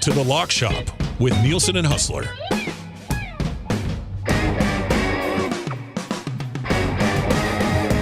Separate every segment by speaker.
Speaker 1: to The Lock Shop with Nielson and Hustler.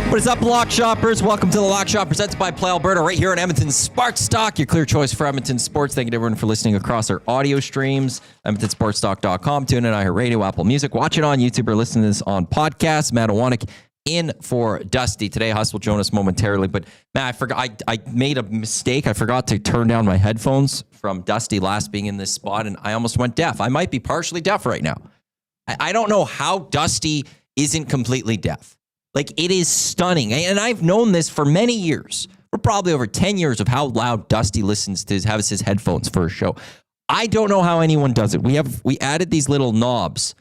Speaker 2: What is up, Lock Shoppers? Welcome to The Lock Shop, presented by Play Alberta, right here on Edmonton Sports Talk, your clear choice for Edmonton sports. Thank you to everyone for listening across our audio streams, EdmontonSportsTalk.com, tune in iHeartRadio, Apple Music, watch it on YouTube, or listen to this on podcast. Matt Owanick in for Dusty today. Huss will join us momentarily, but Matt, I forgot. I made a mistake. I forgot to turn down my headphones from Dusty last being in this spot, and I almost went deaf. I might be partially deaf right now. I don't know how Dusty isn't completely deaf. Like, it is stunning. And I've known this for many years, for probably over 10 years, of how loud Dusty listens to his headphones for a show. I don't know how anyone does it. We added these little knobs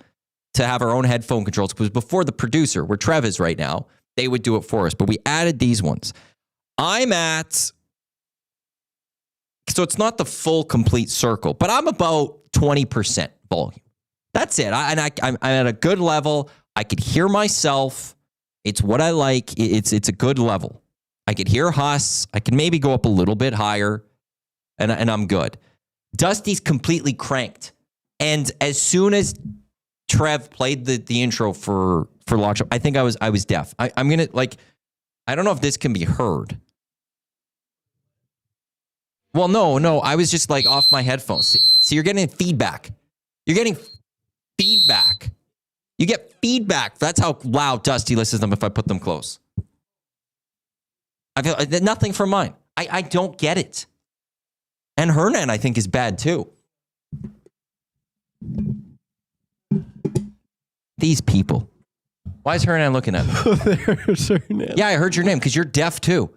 Speaker 2: to have our own headphone controls, because before the producer, where Trev is right now, they would do it for us. But we added these ones. I'm at, so it's not the full complete circle, but I'm about 20% volume. That's it. I'm at a good level. I could hear myself. It's what I like. It's a good level. I could hear Huss. I can maybe go up a little bit higher, and I'm good. Dusty's completely cranked. And as soon as Trev played the intro for Lock Shop, I think I was deaf. I'm going to, I don't know if this can be heard. Well, no, I was just off my headphones. So you're getting feedback. You're getting feedback. You get feedback. That's how loud Dusty listens to them if I put them close. I feel nothing from mine. I don't get it. And Hernan, I think, is bad too. These people. Why is Hernan looking at me?
Speaker 3: There's Hernan.
Speaker 2: Yeah, I heard your name because you're deaf too.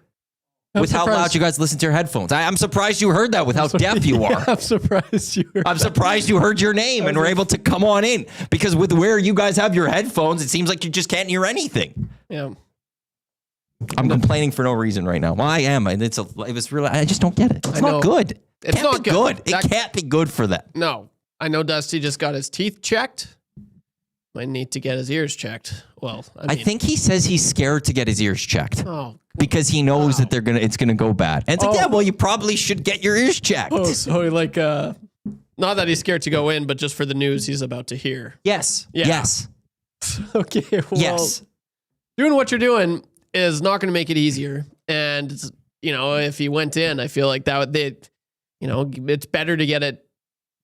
Speaker 2: With how loud you guys listen to your headphones. I'm surprised you heard that with how deaf you are.
Speaker 3: I'm surprised you heard
Speaker 2: I'm surprised you heard your name and were able to come on in, because with where you guys have your headphones, it seems like you just can't hear anything.
Speaker 3: Yeah.
Speaker 2: I'm complaining for no reason right now. Well, I am. It was really, I just don't get it. It's not good.
Speaker 3: It's not good.
Speaker 2: It can't be good for that.
Speaker 3: No. I know Dusty just got his teeth checked. Might need to get his ears checked. Well, I think
Speaker 2: he says he's scared to get his ears checked.
Speaker 3: Oh,
Speaker 2: because he knows that it's gonna go bad. And it's like, yeah, well, you probably should get your ears checked.
Speaker 3: Oh, so not that he's scared to go in, but just for the news he's about to hear.
Speaker 2: Yes.
Speaker 3: Yeah.
Speaker 2: Yes.
Speaker 3: Okay. Well,
Speaker 2: yes.
Speaker 3: Doing what you're doing is not going to make it easier. And if he went in, I feel like it's better to get it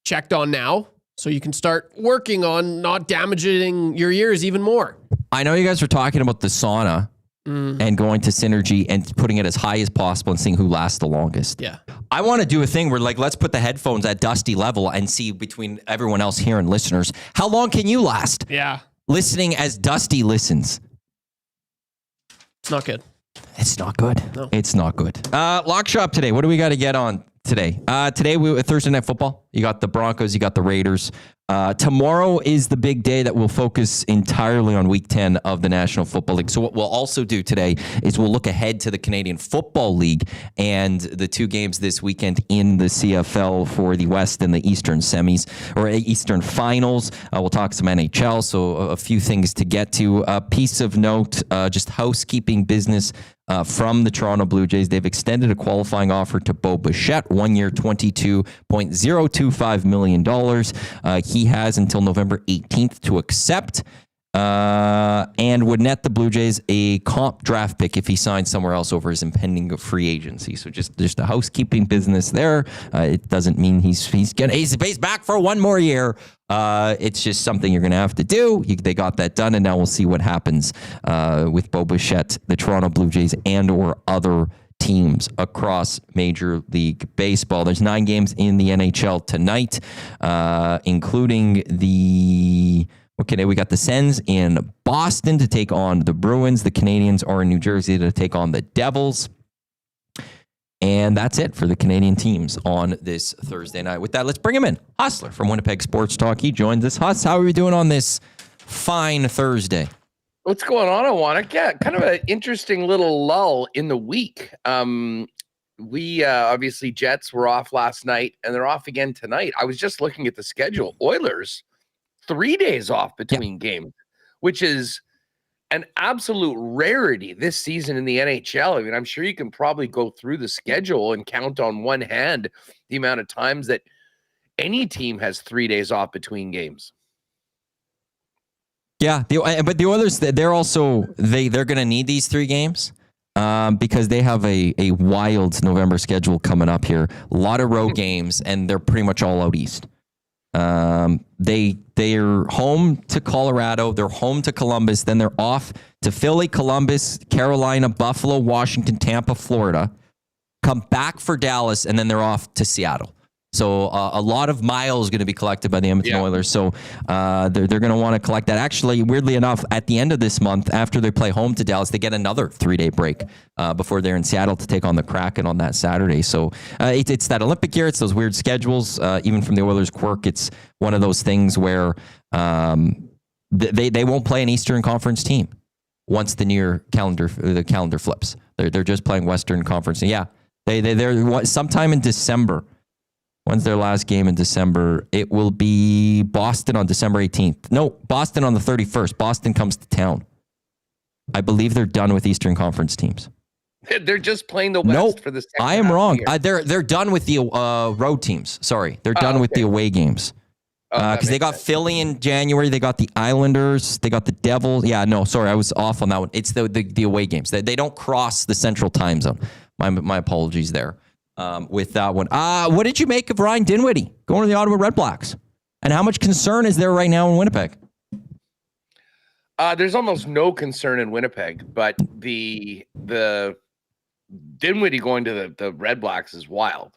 Speaker 3: checked on now, so you can start working on not damaging your ears even more.
Speaker 2: I know you guys were talking about the sauna and going to Synergy and putting it as high as possible and seeing who lasts the longest.
Speaker 3: Yeah.
Speaker 2: I want to do a thing where let's put the headphones at Dusty level and see between everyone else here and listeners, how long can you last?
Speaker 3: Yeah.
Speaker 2: Listening as Dusty listens.
Speaker 3: It's not good.
Speaker 2: It's not good.
Speaker 3: No.
Speaker 2: It's not good. Lock Shop today. What do we got to get on today? Today, Thursday Night Football. You got the Broncos. You got the Raiders. Tomorrow is the big day that will focus entirely on Week 10 of the National Football League. So what we'll also do today is we'll look ahead to the Canadian Football League and the two games this weekend in the CFL for the West and the Eastern semis, or Eastern finals. We'll talk some NHL, so a few things to get to. A piece of note, just housekeeping business. From the Toronto Blue Jays, they've extended a qualifying offer to Bo Bichette, 1 year, $22.025 million. He has until November 18th to accept, and would net the Blue Jays a comp draft pick if he signs somewhere else over his impending free agency. So just a housekeeping business there. It doesn't mean he's back for one more year. It's just something you're going to have to do. They got that done, and now we'll see what happens with Bo Bichette, the Toronto Blue Jays, and or other teams across Major League Baseball. There's 9 games in the NHL tonight, including we got the Sens in Boston to take on the Bruins. The Canadians are in New Jersey to take on the Devils. And that's it for the Canadian teams on this Thursday night. With that, let's bring him in. Hustler from Winnipeg Sports Talk. He joins us. Huss, how are we doing on this fine Thursday?
Speaker 4: What's going on, Owanick? Yeah, kind of an interesting little lull in the week. We obviously Jets were off last night, and they're off again tonight. I was just looking at the schedule. Oilers, 3 days off between games, which is an absolute rarity this season in the NHL. I mean, I'm sure you can probably go through the schedule and count on one hand the amount of times that any team has 3 days off between games.
Speaker 2: Yeah, but the Oilers, they're going to need these 3 games because they have a wild November schedule coming up here. A lot of road games, and they're pretty much all out east. They're home to Colorado. They're home to Columbus. Then they're off to Philly, Columbus, Carolina, Buffalo, Washington, Tampa, Florida. Come back for Dallas, and then they're off to Seattle. So a lot of miles going to be collected by the Edmonton Oilers. So they're going to want to collect that. Actually, weirdly enough, at the end of this month, after they play home to Dallas, they get another 3-day break before they're in Seattle to take on the Kraken on that Saturday. So it's that Olympic year. It's those weird schedules. Even from the Oilers' quirk, it's one of those things where they won't play an Eastern Conference team once the calendar flips. They're just playing Western Conference. And yeah, they're sometime in December. When's their last game in December? It will be Boston on December 18th. No, Boston on the 31st. Boston comes to town. I believe they're done with Eastern Conference teams.
Speaker 4: They're just playing the West for the second
Speaker 2: I am wrong.
Speaker 4: Year.
Speaker 2: They're done with the road teams. Sorry. They're done with the away games. Because they got sense. Philly in January. They got the Islanders. They got the Devils. Yeah, no, sorry. I was off on that one. It's the away games. They don't cross the central time zone. My apologies there. With that one. What did you make of Ryan Dinwiddie going to the Ottawa Redblacks? And how much concern is there right now in Winnipeg?
Speaker 4: There's almost no concern in Winnipeg, but the Dinwiddie going to the Redblacks is wild.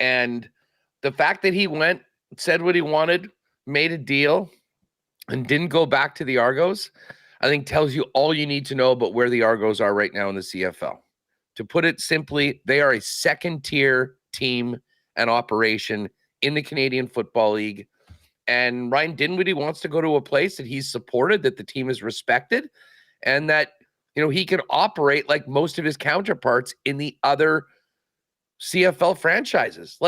Speaker 4: And the fact that he went, said what he wanted, made a deal, and didn't go back to the Argos, I think tells you all you need to know about where the Argos are right now in the CFL. To put it simply, they are a second-tier team and operation in the Canadian Football League. And Ryan Dinwiddie wants to go to a place that he's supported, that the team is respected, and that he can operate like most of his counterparts in the other CFL franchises.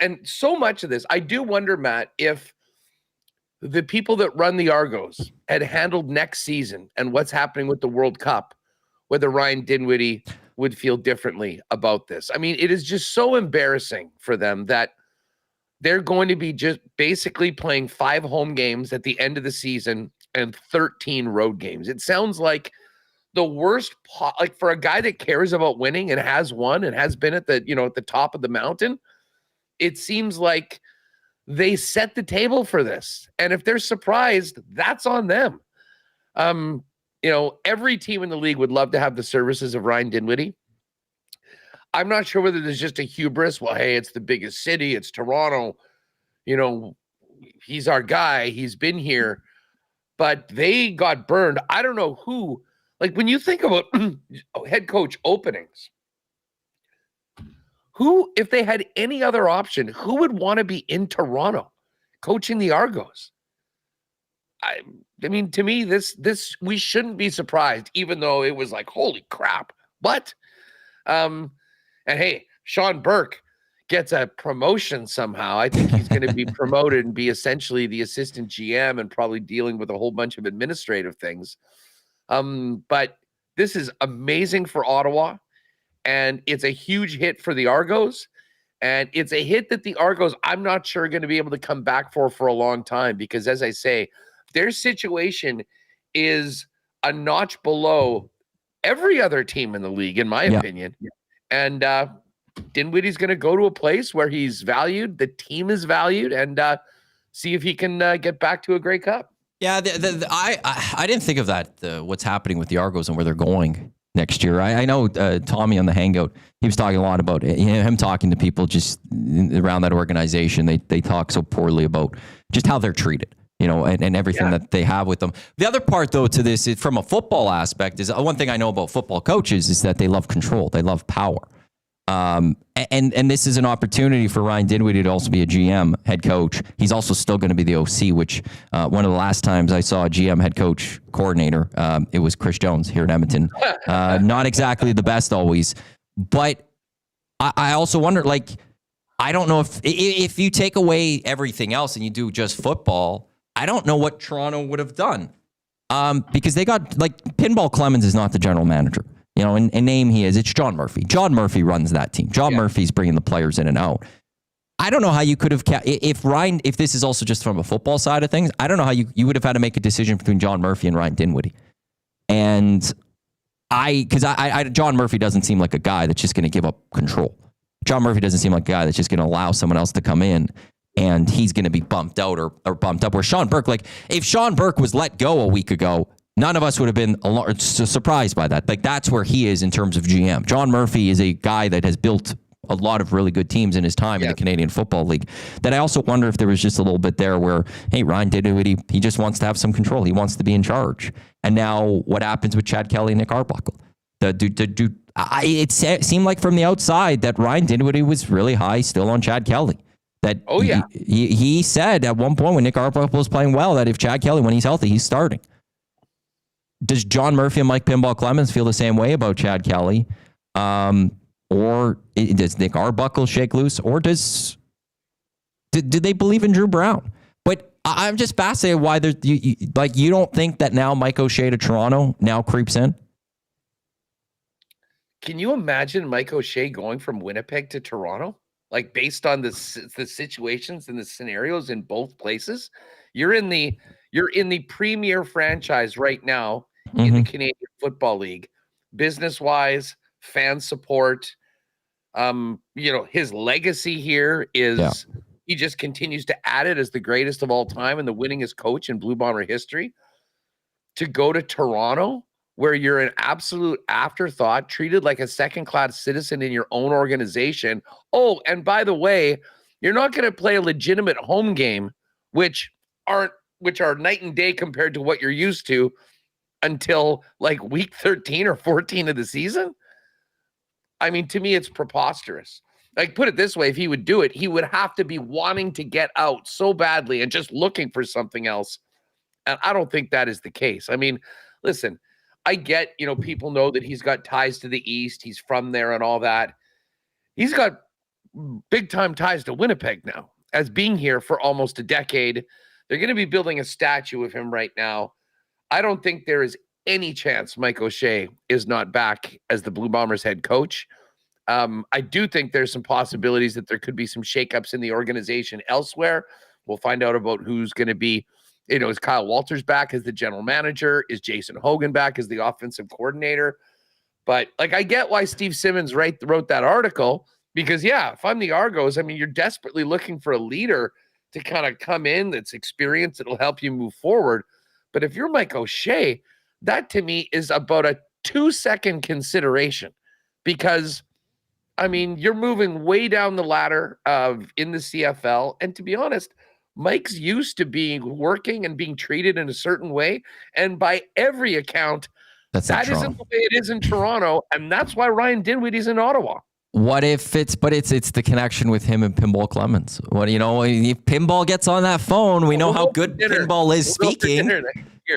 Speaker 4: And so much of this, I do wonder, Matt, if the people that run the Argos had handled next season and what's happening with the World Cup, whether Ryan Dinwiddie would feel differently about this. I mean, it is just so embarrassing for them that they're going to be just basically playing 5 home games at the end of the season and 13 road games. It sounds like the worst, like for a guy that cares about winning and has won and has been at the, at the top of the mountain, it seems like they set the table for this. And if they're surprised, that's on them. Every team in the league would love to have the services of Ryan Dinwiddie. I'm not sure whether there's just a hubris. Well, hey, it's the biggest city. It's Toronto. He's our guy. He's been here. But they got burned. I don't know who. Like, when you think about head coach openings, who, if they had any other option, who would want to be in Toronto coaching the Argos? I mean, to me, this we shouldn't be surprised, even though it was like, holy crap, what? And hey, Sean Burke gets a promotion somehow. I think he's going to be promoted and be essentially the assistant GM and probably dealing with a whole bunch of administrative things. But this is amazing for Ottawa, and it's a huge hit for the Argos. And it's a hit that the Argos, I'm not sure, are going to be able to come back for a long time, because, as I say, their situation is a notch below every other team in the league, in my opinion. And Dinwiddie's going to go to a place where he's valued, the team is valued, and see if he can get back to a Grey Cup.
Speaker 2: Yeah, I didn't think of that, what's happening with the Argos and where they're going next year. I know Tommy on the Hangout, he was talking a lot about him talking to people just around that organization. They talk so poorly about just how they're treated. And everything that they have with them. The other part, though, to this, from a football aspect, is one thing I know about football coaches is that they love control. They love power. And this is an opportunity for Ryan Dinwiddie to also be a GM, head coach. He's also still going to be the OC, which one of the last times I saw a GM, head coach, coordinator, it was Chris Jones here in Edmonton. Not exactly the best always. But I also wonder, I don't know if you take away everything else and you do just football, I don't know what Toronto would have done, because they got, Pinball Clemens is not the general manager. In name he is. It's John Murphy. John Murphy runs that team. John Murphy's bringing the players in and out. I don't know how you could have if this is also just from a football side of things, I don't know how you would have had to make a decision between John Murphy and Ryan Dinwiddie. And because John Murphy doesn't seem like a guy that's just going to give up control. John Murphy doesn't seem like a guy that's just going to allow someone else to come in and he's going to be bumped out or bumped up. Where Sean Burke, like if Sean Burke was let go a week ago, none of us would have been surprised by that. Like that's where he is in terms of GM. John Murphy is a guy that has built a lot of really good teams in his time in the Canadian Football League. That I also wonder if there was just a little bit there where, hey, Ryan Dinwiddie, he just wants to have some control. He wants to be in charge. And now what happens with Chad Kelly and Nick Arbuckle? It seemed like from the outside that Ryan Dinwiddie was really high still on Chad Kelly. That he said at one point when Nick Arbuckle was playing well that if Chad Kelly, when he's healthy, he's starting. Does John Murphy and Mike Pinball Clemens feel the same way about Chad Kelly? Or does Nick Arbuckle shake loose? Or do they believe in Drew Brown? But I'm just fascinated why you don't think that now Mike O'Shea to Toronto now creeps in?
Speaker 4: Can you imagine Mike O'Shea going from Winnipeg to Toronto? Like based on the situations and the scenarios in both places, you're in the premier franchise right now in the Canadian Football League, business wise, fan support. His legacy here is he just continues to add it as the greatest of all time and the winningest coach in Blue Bomber history. To go to Toronto, where you're an absolute afterthought, treated like a second-class citizen in your own organization. Oh, and by the way, you're not going to play a legitimate home game, which are night and day compared to what you're used to until like week 13 or 14 of the season. I mean, to me, it's preposterous. Like, put it this way, if he would do it, he would have to be wanting to get out so badly and just looking for something else. And I don't think that is the case. I mean, listen, I get, people know that he's got ties to the East. He's from there and all that. He's got big time ties to Winnipeg now, as being here for almost a decade. They're going to be building a statue of him right now. I don't think there is any chance Mike O'Shea is not back as the Blue Bombers head coach. I do think there's some possibilities that there could be some shakeups in the organization elsewhere. We'll find out about who's going to be, is Kyle Walters back as the general manager? Is Jason Hogan back as the offensive coordinator? But I get why Steve Simmons wrote that article because if I'm the Argos, I mean, you're desperately looking for a leader to kind of come in that's experienced, that'll help you move forward. But if you're Mike O'Shea, that to me is about a 2-second consideration because, I mean, you're moving way down the ladder in the CFL. And to be honest, Mike's used to working and being treated in a certain way. And by every account, that isn't the way it is in Toronto. And that's why Ryan Dinwiddie's in Ottawa.
Speaker 2: What if it's the connection with him and Pinball Clemens? If Pinball gets on that phone, we know how good Pinball is speaking.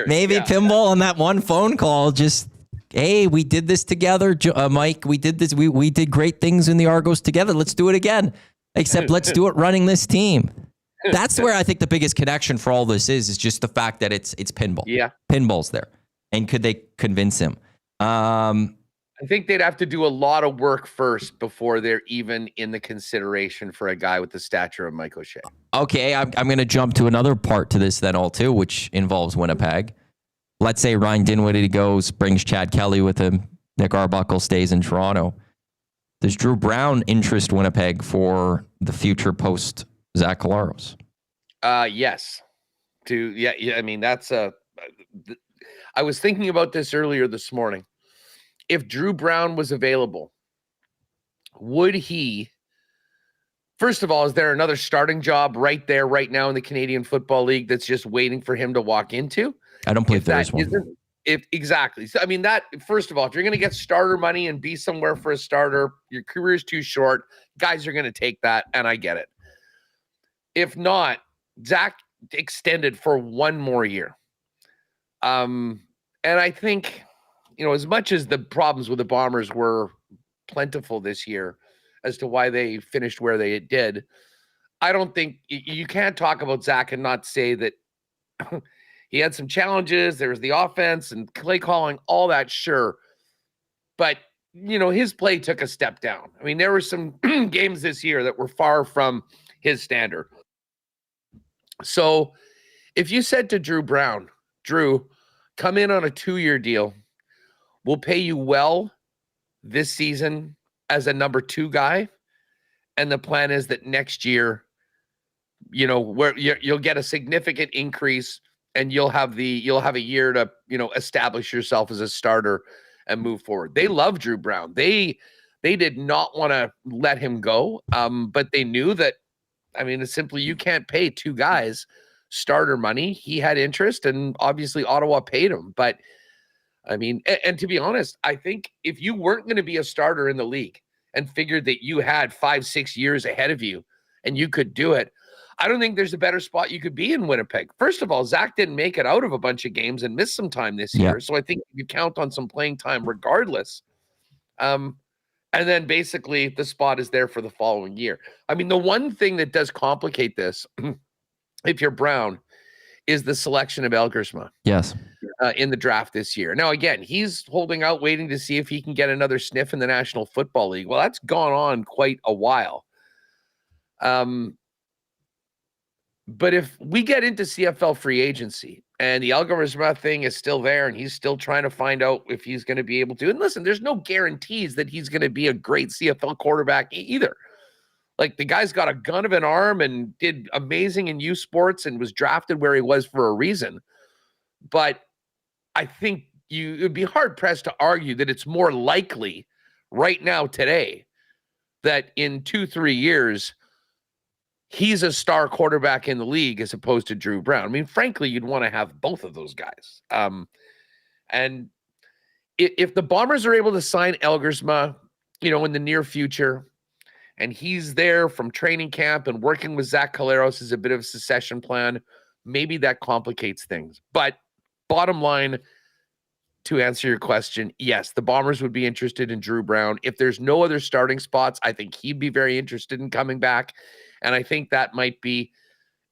Speaker 2: Maybe Pinball on that one phone call just, hey, we did this together, Mike. We did this. We did great things in the Argos together. Let's do it again. Except let's do it running this team. That's where I think the biggest connection for all this is just the fact that it's Pinball. Yeah, Pinball's there, and could they convince him?
Speaker 4: I think they'd have to do a lot of work first before they're even in the consideration for a guy with the stature of Mike O'Shea.
Speaker 2: Okay, I'm going to jump to another part to this then all too, which involves Winnipeg. Let's say Ryan Dinwiddie goes, brings Chad Kelly with him. Nick Arbuckle stays in Toronto. Does Drew Brown interest Winnipeg for the future post Zach Collaros?
Speaker 4: Yes. I mean, that's I was thinking about this earlier this morning. If Drew Brown was available, would he, first of all, is there another starting job right there, right now in the Canadian Football League that's just waiting for him to walk into?
Speaker 2: I don't believe there is one.
Speaker 4: Exactly. So, I mean, that, first of all, if you're going to get starter money and be somewhere for a starter, your career is too short. Guys are going to take that, and I get it. If not, Zach extended for one more year. And I think, as much as the problems with the Bombers were plentiful this year as to why they finished where they did, I don't think you can't talk about Zach and not say that he had some challenges. There was the offense and play calling, all that, sure. But, his play took a step down. I mean, there were some games this year that were far from his standard. So if you said to Drew Brown, Drew, come in on a 2-year deal, we'll pay you well this season as a number 2 guy, and the plan is that next year, where you'll get a significant increase, and you'll have a year to establish yourself as a starter and move forward. They love Drew Brown. They did not want to let him go, but they knew that. I mean, it's simply you can't pay 2 guys starter money. He had interest, and obviously Ottawa paid him. But I mean, and to be honest, I think if you weren't going to be a starter in the league and figured that you had 5-6 years ahead of you and you could do it, I don't think there's a better spot you could be in Winnipeg. First of all, Zach didn't make it out of a bunch of games and missed some time this year. So I think you count on some playing time regardless. And then basically the spot is there for the following year. I mean, the one thing that does complicate this, if you're Brown, is the selection of Elgersma.
Speaker 2: Yes.
Speaker 4: In the draft this year. Now, again, he's holding out, waiting to see if he can get another sniff in the National Football League. Well, that's gone on quite a while. But if we get into CFL free agency and the Elgersma thing is still there and he's still trying to find out if he's going to be able to, and listen, there's no guarantees that he's going to be a great CFL quarterback either. Like, the guy's got a gun of an arm and did amazing in youth sports and was drafted where he was for a reason. But I think it would be hard pressed to argue that it's more likely right now today that in 2-3 years, he's a star quarterback in the league as opposed to Drew Brown. I mean, frankly, you'd want to have both of those guys. And if the Bombers are able to sign Elgersma, in the near future, and he's there from training camp and working with Zach Collaros as a bit of a succession plan, maybe that complicates things. But bottom line, to answer your question, yes, the Bombers would be interested in Drew Brown. If there's no other starting spots, I think he'd be very interested in coming back. And I think that might be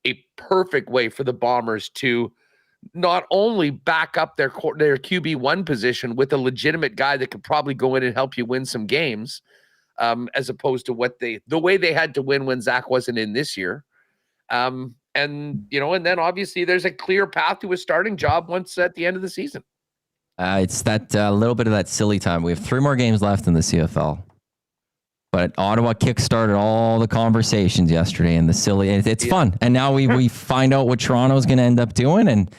Speaker 4: a perfect way for the Bombers to not only back up their QB1 position with a legitimate guy that could probably go in and help you win some games, as opposed to the way they had to win when Zach wasn't in this year. And then obviously there's a clear path to a starting job once at the end of the season.
Speaker 2: It's that little bit of that silly time. We have 3 more games left in the CFL. But Ottawa kickstarted all the conversations yesterday, and it's fun. And now we find out what Toronto's going to end up doing. And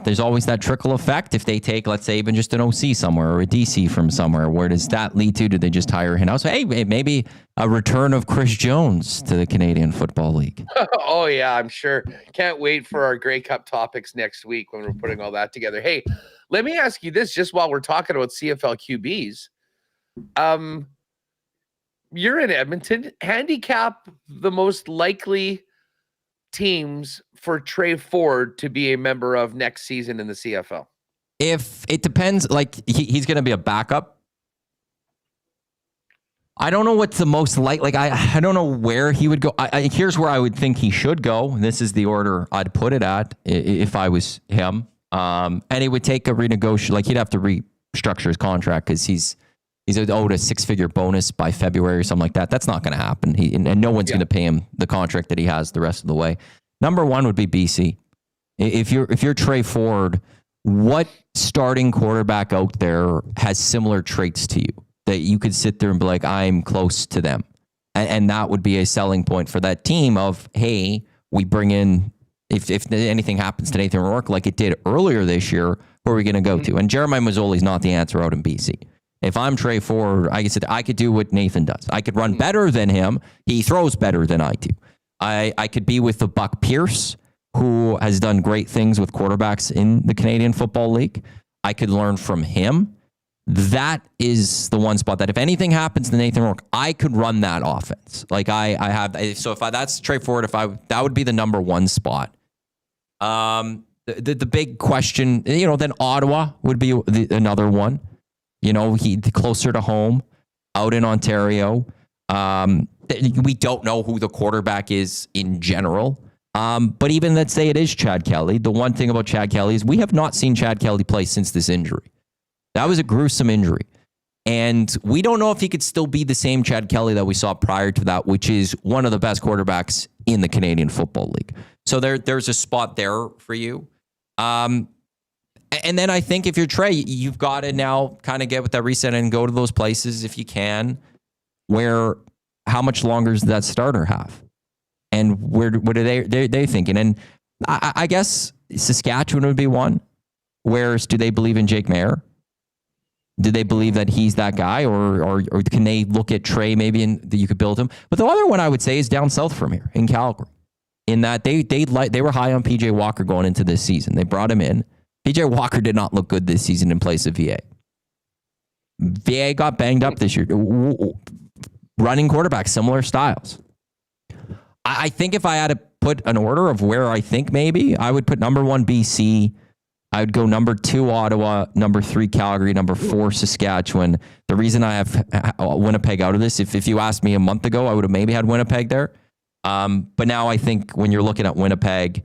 Speaker 2: there's always that trickle effect. If they take, let's say, even just an OC somewhere or a DC from somewhere, where does that lead to? Do they just hire him out? So, hey, maybe a return of Chris Jones to the Canadian Football League.
Speaker 4: Oh, yeah, I'm sure. Can't wait for our Grey Cup topics next week when we're putting all that together. Hey, let me ask you this, just while we're talking about CFL QBs. You're in Edmonton. Handicap the most likely teams for Trey Ford to be a member of next season in the CFL.
Speaker 2: If it depends, like he's going to be a backup. I don't know what's the most I don't know where he would go. Here's where I would think he should go. And this is the order I'd put it at if I was him. And it would take a renegotiation. Like, he'd have to restructure his contract because he's owed a 6-figure bonus by February or something like that. That's not going to happen. And no one's going to pay him the contract that he has the rest of the way. Number 1 would be BC. If you're Trey Ford, what starting quarterback out there has similar traits to you that you could sit there and be like, I'm close to them? And that would be a selling point for that team of, hey, we bring in, if anything happens to Nathan Rourke like it did earlier this year, where are we going to go to? And Jeremiah Mazzoli's not the answer out in BC. If I'm Trey Ford, I could do what Nathan does. I could run better than him. He throws better than I do. I could be with the Buck Pierce, who has done great things with quarterbacks in the Canadian Football League. I could learn from him. That is the one spot that if anything happens to Nathan Rourke, I could run that offense. Like that's Trey Ford. That would be the number 1 spot. The big question, then Ottawa would be another one. He closer to home, out in Ontario. We don't know who the quarterback is in general. But even let's say it is Chad Kelly. The one thing about Chad Kelly is we have not seen Chad Kelly play since this injury. That was a gruesome injury. And we don't know if he could still be the same Chad Kelly that we saw prior to that, which is one of the best quarterbacks in the Canadian Football League. So there's a spot there for you. And then I think if you're Trey, you've got to now kind of get with that reset and go to those places if you can, where how much longer does that starter have? And what are they thinking? And I guess Saskatchewan would be one. Whereas, do they believe in Jake Maier? Do they believe that he's that guy, or can they look at Trey maybe and that you could build him? But the other one I would say is down south from here in Calgary, in that they were high on PJ Walker going into this season. They brought him in. PJ Walker did not look good this season in place of VA. VA got banged up this year. Running quarterback, similar styles. I think if I had to put an order of where I think maybe, I would put number 1 BC. I would go number 2 Ottawa, number 3 Calgary, number 4 Saskatchewan. The reason I have Winnipeg out of this, if you asked me a month ago, I would have maybe had Winnipeg there. But now I think when you're looking at Winnipeg,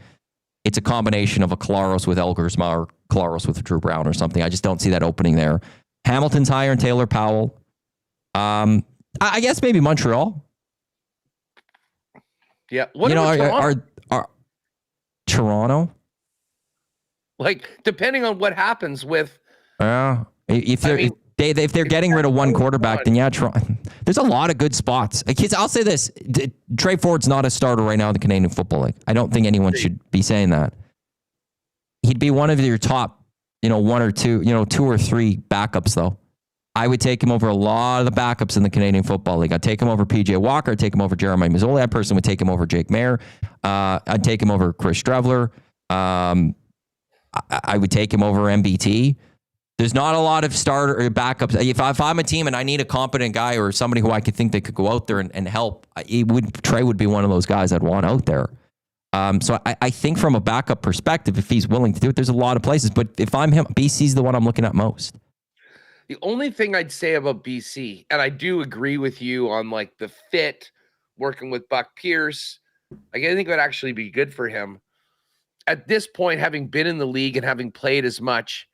Speaker 2: it's a combination of a Kolaros with Elgersma or Kolaros with Drew Brown or something. I just don't see that opening there. Hamilton's higher and Taylor Powell. I guess maybe Montreal.
Speaker 4: Yeah. What about Toronto?
Speaker 2: Are Toronto?
Speaker 4: Like, depending on what happens with,
Speaker 2: if they're getting rid of one quarterback, then yeah, there's a lot of good spots. Kids, I'll say this: Trey Ford's not a starter right now in the Canadian Football League. I don't think anyone should be saying that. He'd be one of your top, 1 or 2, 2 or 3 backups though. I would take him over a lot of the backups in the Canadian Football League. I'd take him over PJ Walker. I'd take him over Jeremiah Mazzoli. That person would take him over Jake Maier. I'd take him over Chris Strevler. I would take him over MBT. There's not a lot of starter or backups. If I'm a team and I need a competent guy or somebody who I could think that could go out there and help, Trey would be one of those guys I'd want out there. So I think from a backup perspective, if he's willing to do it, there's a lot of places. But if I'm him, BC's the one I'm looking at most.
Speaker 4: The only thing I'd say about BC, and I do agree with you on like the fit, working with Buck Pierce, I think it would actually be good for him. At this point, having been in the league and having played as much,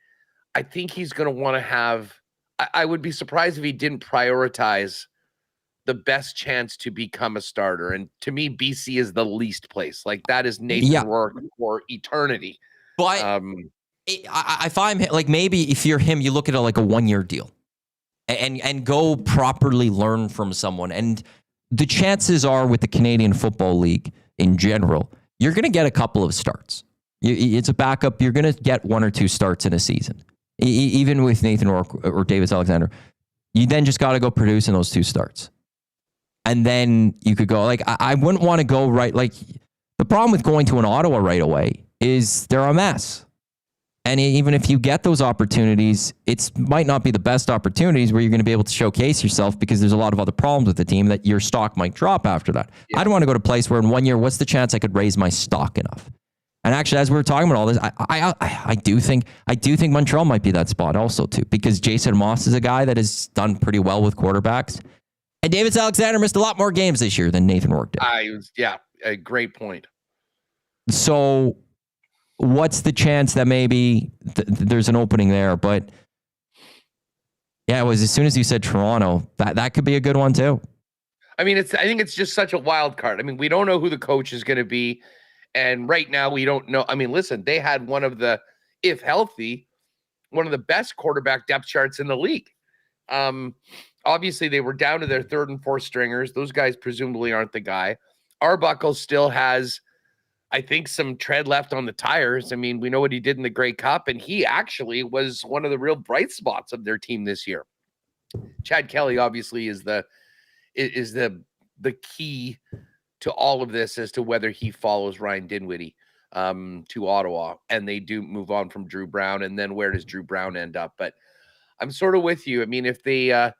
Speaker 4: I think he's going to want to have, I would be surprised if he didn't prioritize the best chance to become a starter. And to me, BC is the least place. Like that is Nathan Rourke for eternity.
Speaker 2: But I find like maybe if you're him, you look at it like a 1-year deal and go properly learn from someone. And the chances are with the Canadian Football League in general, you're going to get a couple of starts. It's a backup. You're going to get 1 or 2 starts in a season. Even with Nathan or Davis Alexander, you then just got to go produce in those 2 starts. And then you could go like, I wouldn't want to go right. Like the problem with going to an Ottawa right away is they're a mess. And even if you get those opportunities, it might not be the best opportunities where you're going to be able to showcase yourself because there's a lot of other problems with the team that your stock might drop after that. Yeah. I don't want to go to a place where in 1 year, what's the chance I could raise my stock enough? And actually, as we were talking about all this, I do think Montreal might be that spot also too, because Jason Moss is a guy that has done pretty well with quarterbacks, and Davis Alexander missed a lot more games this year than Nathan Rourke did. A great point. So, what's the chance that maybe there's an opening there? But yeah, it was as soon as you said Toronto, that could be a good one too.
Speaker 4: I mean, I think it's just such a wild card. I mean, we don't know who the coach is going to be. And right now we don't know. I mean, listen, they had one of the, if healthy, one of the best quarterback depth charts in the league. Obviously they were down to their 3rd and 4th stringers. Those guys presumably aren't the guy. Arbuckle still has, I think, some tread left on the tires. I mean, we know what he did in the Grey Cup, and he actually was one of the real bright spots of their team this year. Chad Kelly obviously is the key to all of this as to whether he follows Ryan Dinwiddie to Ottawa, and they do move on from Drew Brown, and then where does Drew Brown end up? But I'm sort of with you. I mean, if they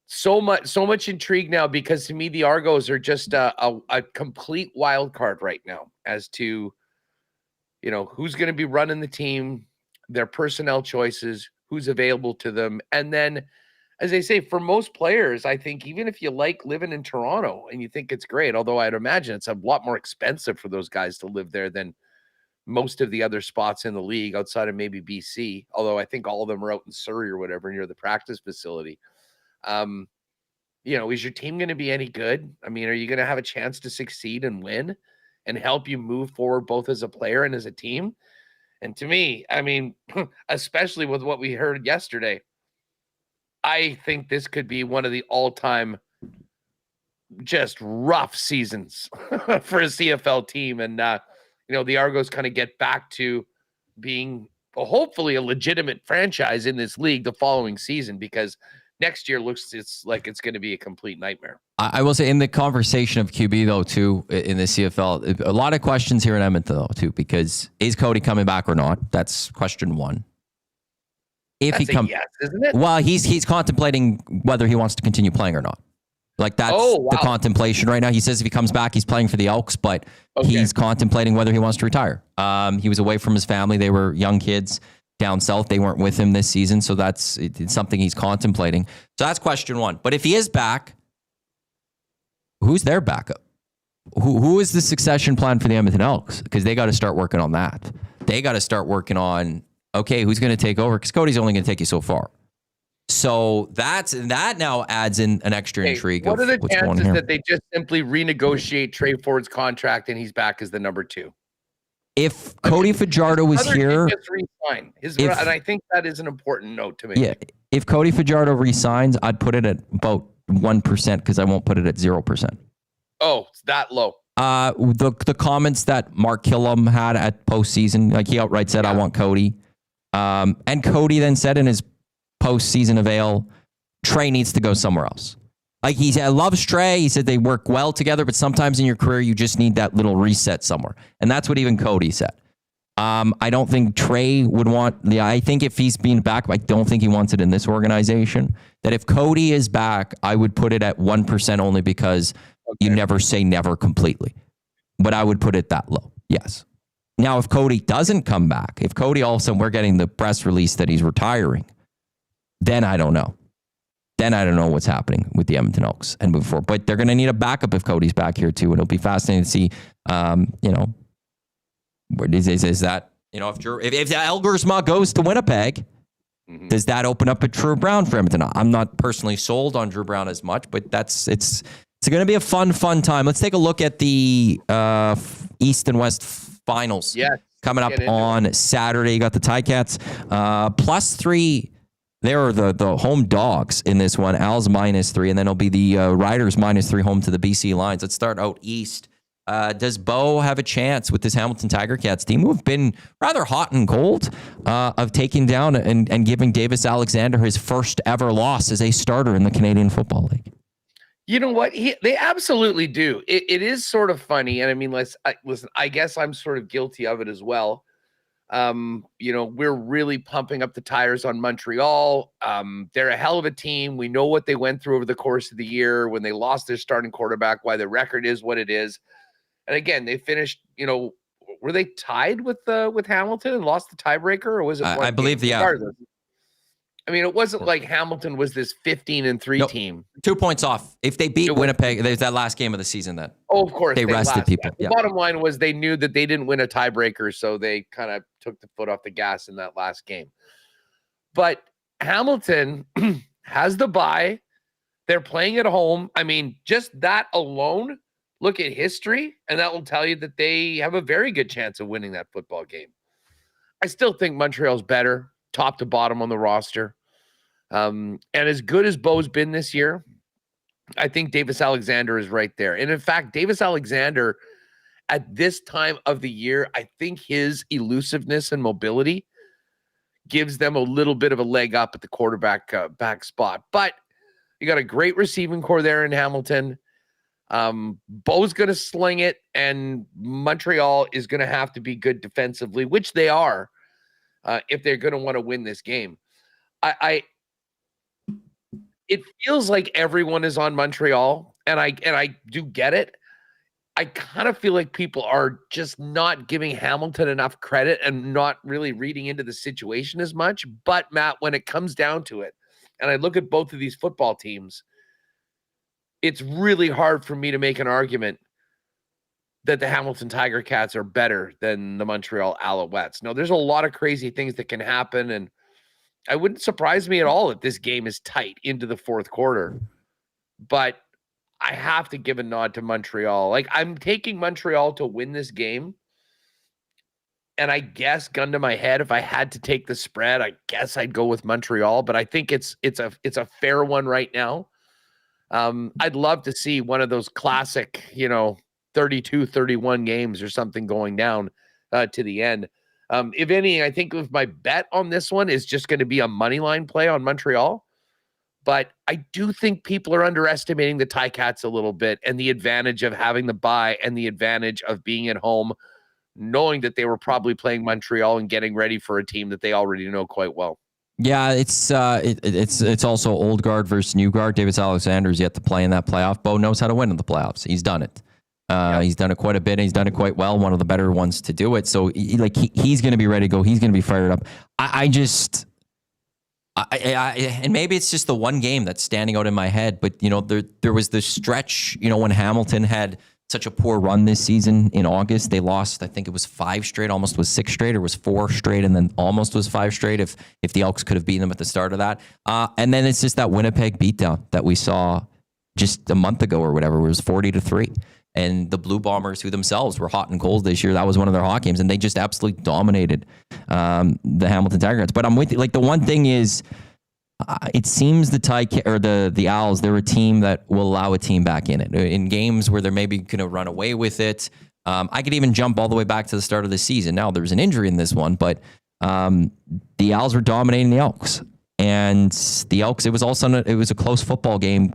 Speaker 4: so much intrigue now, because to me the Argos are just a complete wild card right now as to who's going to be running the team, their personnel choices, who's available to them, and then, as I say, for most players, I think even if you like living in Toronto and you think it's great, although I'd imagine it's a lot more expensive for those guys to live there than most of the other spots in the league outside of maybe BC, although I think all of them are out in Surrey or whatever near the practice facility. Is your team going to be any good? I mean, are you going to have a chance to succeed and win and help you move forward both as a player and as a team? And to me, I mean, especially with what we heard yesterday, I think this could be one of the all-time just rough seasons for a CFL team. And, the Argos kind of get back to being hopefully a legitimate franchise in this league the following season, because next year it's like it's going to be a complete nightmare.
Speaker 2: I will say in the conversation of QB, though, too, in the CFL, a lot of questions here in Edmonton, though, too, because is Cody coming back or not? That's question one. If
Speaker 4: That's
Speaker 2: he comes,
Speaker 4: yes, isn't it?
Speaker 2: Well, he's contemplating whether he wants to continue playing or not. Like that's the contemplation right now. He says if he comes back, he's playing for the Elks, but he's contemplating whether he wants to retire. He was away from his family. They were young kids down south. They weren't with him this season. So it's something he's contemplating. So that's question one. But if he is back, who's their backup? Who is the succession plan for the Edmonton Elks? Because they got to start working on that. They got to start working on, okay, who's going to take over? Because Cody's only going to take you so far. So that now adds in an extra intrigue.
Speaker 4: What are the chances
Speaker 2: here.
Speaker 4: that they just simply renegotiate Trey Ford's contract and he's back as the number 2?
Speaker 2: If Cody Fajardo was here,
Speaker 4: and I think that is an important note to make.
Speaker 2: Yeah, if Cody Fajardo resigns, I'd put it at about 1% because I won't put it at 0%.
Speaker 4: Oh, it's that low.
Speaker 2: The comments that Mark Killam had at postseason, like he outright said, I want Cody. And Cody then said in his postseason avail, Trey needs to go somewhere else. Like he loves Trey. He said they work well together, but sometimes in your career, you just need that little reset somewhere. And that's what even Cody said. I don't think Trey would want I think if he's being back, I don't think he wants it in this organization. That if Cody is back, I would put it at 1% only because you never say never completely. But I would put it that low. Yes. Now, if Cody doesn't come back, if Cody all of a sudden we're getting the press release that he's retiring, then I don't know. Then I don't know what's happening with the Edmonton Elks and move forward. But they're going to need a backup if Cody's back here too. And it'll be fascinating to see, where is that, if Elgersma goes to Winnipeg, does that open up a Drew Brown for Edmonton? I'm not personally sold on Drew Brown as much, but it's going to be a fun time. Let's take a look at the East and West finals coming up on Saturday. You got the Ticats +3. They're the home dogs in this one. Al's -3, and then it'll be the Riders -3 home to the BC Lions. Let's start out east. Does Bo have a chance with this Hamilton Tiger Cats team, who have been rather hot and cold, of taking down and giving Davis Alexander his first ever loss as a starter in the Canadian Football League?
Speaker 4: You know what? They absolutely do. It is sort of funny. And I mean, listen, I guess I'm sort of guilty of it as well. We're really pumping up the tires on Montreal. They're a hell of a team. We know what they went through over the course of the year when they lost their starting quarterback, why the record is what it is. And again, they finished, were they tied with Hamilton and lost the tiebreaker, or was it?
Speaker 2: I believe
Speaker 4: I mean, it wasn't like Hamilton was this 15-3 team.
Speaker 2: 2 points off. If they beat Winnipeg, there's that last game of the season then.
Speaker 4: Oh, of course.
Speaker 2: They rested people.
Speaker 4: The bottom line was they knew that they didn't win a tiebreaker, so they kind of took the foot off the gas in that last game. But Hamilton has the bye. They're playing at home. I mean, just that alone, look at history, and that will tell you that they have a very good chance of winning that football game. I still think Montreal's better, top to bottom on the roster. And as good as Bo's been this year, I think Davis Alexander is right there. And in fact, Davis Alexander at this time of the year, I think his elusiveness and mobility gives them a little bit of a leg up at the quarterback back spot. But you got a great receiving core there in Hamilton. Bo's going to sling it, and Montreal is going to have to be good defensively, which they are, if they're going to want to win this game. It feels like everyone is on Montreal, and I do get it. I kind of feel like people are just not giving Hamilton enough credit and not really reading into the situation as much. But Matt, when it comes down to it, and I look at both of these football teams, it's really hard for me to make an argument that the Hamilton Tiger Cats are better than the Montreal Alouettes. No, there's a lot of crazy things that can happen, and it wouldn't surprise me at all if this game is tight into the fourth quarter. But I have to give a nod to Montreal. Like, I'm taking Montreal to win this game. And I guess, gun to my head, if I had to take the spread, I guess I'd go with Montreal. But I think it's a fair one right now. I'd love to see one of those classic, 32-31 games or something going down to the end. If any, I think my bet on this one is just going to be a money line play on Montreal. But I do think people are underestimating the Ticats a little bit, and the advantage of having the bye and the advantage of being at home, knowing that they were probably playing Montreal and getting ready for a team that they already know quite well.
Speaker 2: Yeah, it's also old guard versus new guard. Davis Alexander's yet to play in that playoff. Bo knows how to win in the playoffs. He's done it. He's done it quite a bit, and he's done it quite well. One of the better ones to do it. So he's going to be ready to go. He's going to be fired up. And maybe it's just the one game that's standing out in my head, but there was this stretch, when Hamilton had such a poor run this season in August. They lost, I think it was 5 straight, almost was 6 straight, or was 4 straight, and then almost was 5 straight if the Elks could have beaten them at the start of that. And then it's just that Winnipeg beatdown that we saw just a month ago or whatever, where it was 40-3. And the Blue Bombers, who themselves were hot and cold this year, that was one of their hot games, and they just absolutely dominated the Hamilton Tiger Cats. But I'm with you. Like, the one thing is, it seems the Owls, they're a team that will allow a team back in it. In games where they're maybe going to run away with it. I could even jump all the way back to the start of the season. Now, there was an injury in this one, but the Owls were dominating the Elks. And the Elks, it was a closer football game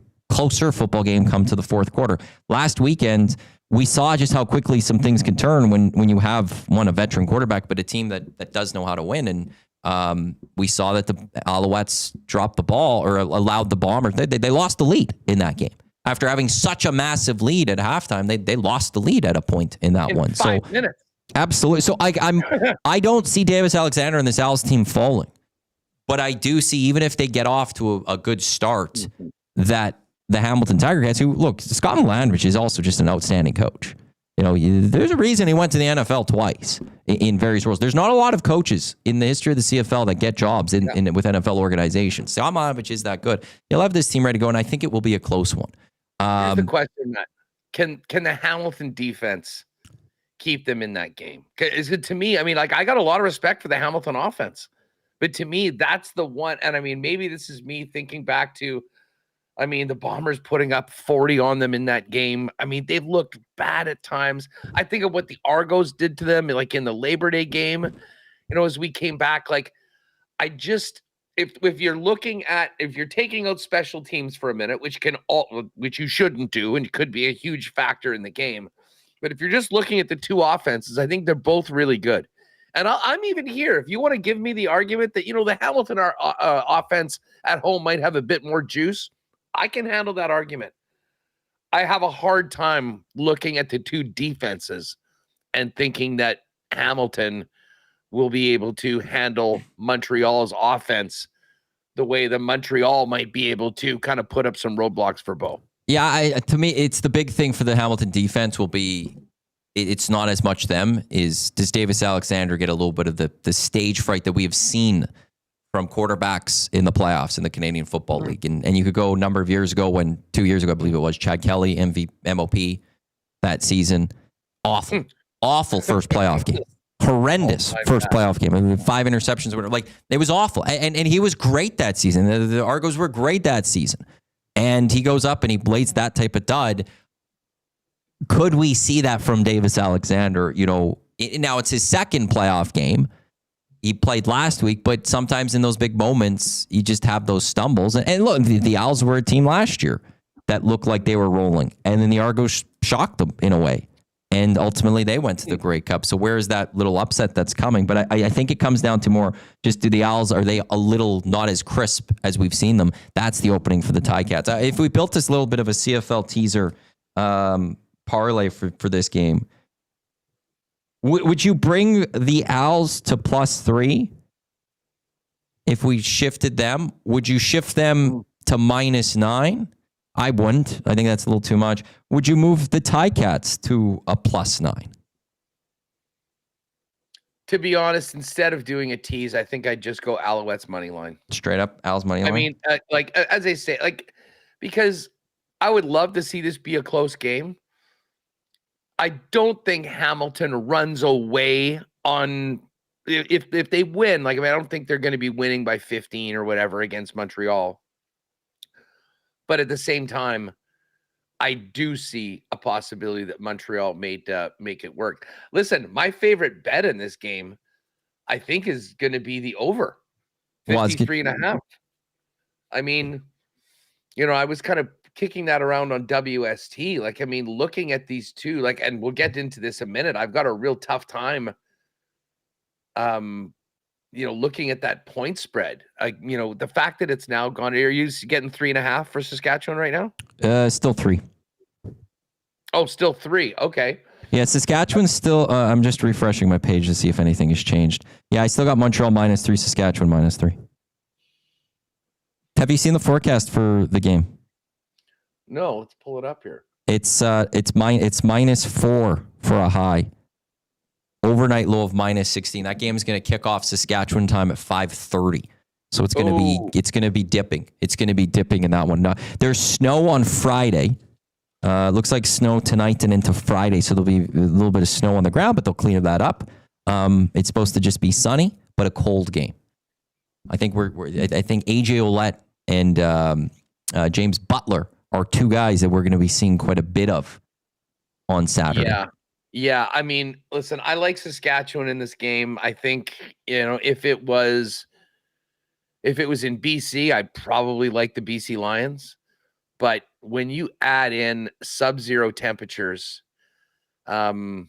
Speaker 2: come to the fourth quarter. Last weekend, we saw just how quickly some things can turn when you have a veteran quarterback, but a team that does know how to win. And we saw that the Alouettes dropped the ball, or allowed the Bombers. They lost the lead in that game. After having such a massive lead at halftime, they lost the lead at a point in that one.
Speaker 4: 5 minutes.
Speaker 2: Absolutely. So I don't see Davis Alexander and this Owls team falling, but I do see, even if they get off to a good start, that the Hamilton Tiger Cats, who, look, Scott Landrich is also just an outstanding coach. There's a reason he went to the NFL twice in various roles. There's not a lot of coaches in the history of the CFL that get jobs with NFL organizations. Scott Landrich is that good. He'll have this team ready to go, and I think it will be a close one.
Speaker 4: Here's the question, Matt. Can the Hamilton defense keep them in that game? Is it, to me, I got a lot of respect for the Hamilton offense, but to me, that's the one. And maybe this is me thinking back to, the Bombers putting up 40 on them in that game. They've looked bad at times. I think of what the Argos did to them, like in the Labor Day game, as we came back. If you're taking out special teams for a minute, which you shouldn't do, and could be a huge factor in the game. But if you're just looking at the two offenses, I think they're both really good. And I'm even here. If you want to give me the argument that, the Hamilton offense at home might have a bit more juice, I can handle that argument. I have a hard time looking at the two defenses and thinking that Hamilton will be able to handle Montreal's offense the way that Montreal might be able to kind of put up some roadblocks for Bo.
Speaker 2: Yeah, to me, it's the big thing for the Hamilton defense will be, it's not as much them, does Davis Alexander get a little bit of the stage fright that we have seen from quarterbacks in the playoffs in the Canadian Football League. And you could go a number of years ago, 2 years ago, I believe it was, Chad Kelly, MOP that season. Awful first playoff game. Horrendous first playoff game. 5 interceptions. It was awful. And he was great that season. The Argos were great that season. And he goes up and he blades that type of dud. Could we see that from Davis Alexander? Now it's his second playoff game. He played last week, but sometimes in those big moments, you just have those stumbles. And look, the Owls were a team last year that looked like they were rolling. And then the Argos shocked them in a way. And ultimately, they went to the Grey Cup. So where is that little upset that's coming? But I think it comes down to more just, do the Owls, are they a little not as crisp as we've seen them? That's the opening for the Ticats. If we built this little bit of a CFL teaser parlay for this game, would you bring the Owls to +3 if we shifted them? Would you shift them to -9? I wouldn't. I think that's a little too much. Would you move the Ticats to a +9?
Speaker 4: To be honest, instead of doing a tease, I think I'd just go Alouettes money line.
Speaker 2: Straight up, Al's money line?
Speaker 4: I mean, as I say, because I would love to see this be a close game. I don't think Hamilton runs away on if they win. I don't think they're going to be winning by 15 or whatever against Montreal. But at the same time, I do see a possibility that Montreal make it work. Listen, my favorite bet in this game, I think, is going to be the over 53.5. I mean, I was kind of kicking that around on WST. Looking at these two, and we'll get into this in a minute. I've got a real tough time, looking at that point spread. The fact that it's now gone. Are you getting 3.5 for Saskatchewan right now?
Speaker 2: Still 3.
Speaker 4: Oh, still 3. Okay.
Speaker 2: Yeah, Saskatchewan's still. I'm just refreshing my page to see if anything has changed. Yeah, I still got Montreal -3, Saskatchewan -3. Have you seen the forecast for the game?
Speaker 4: No, let's pull it up here.
Speaker 2: It's -4 for a high. Overnight low of -16. That game is going to kick off Saskatchewan time at 5:30. So it's going to be dipping. It's going to be dipping in that one. Now, there's snow on Friday. Looks like snow tonight and into Friday, so there'll be a little bit of snow on the ground, but they'll clean that up. It's supposed to just be sunny, but a cold game. I think I think AJ Ouellette and James Butler are two guys that we're going to be seeing quite a bit of on Saturday.
Speaker 4: Yeah. I mean, listen, I like Saskatchewan in this game. I think if it was in BC, I'd probably like the BC Lions. But when you add in sub-zero temperatures, the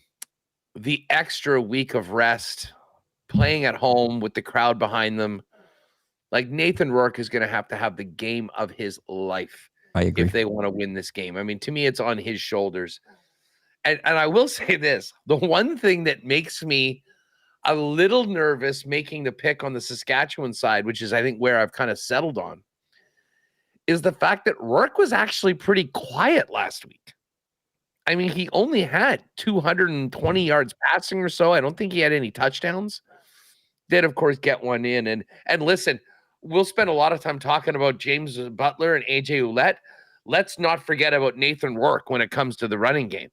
Speaker 4: extra week of rest, playing at home with the crowd behind them, Nathan Rourke is going to have the game of his life.
Speaker 2: I agree.
Speaker 4: If they want to win this game. I mean, to me, it's on his shoulders. And I will say this, the one thing that makes me a little nervous making the pick on the Saskatchewan side, which is I think where I've kind of settled on, is the fact that Rourke was actually pretty quiet last week. I mean, he only had 220 yards passing or so. I don't think he had any touchdowns. Did, of course, get one in. And listen, we'll spend a lot of time talking about James Butler and AJ Ouellette. Let's not forget about Nathan Rourke when it comes to the running game.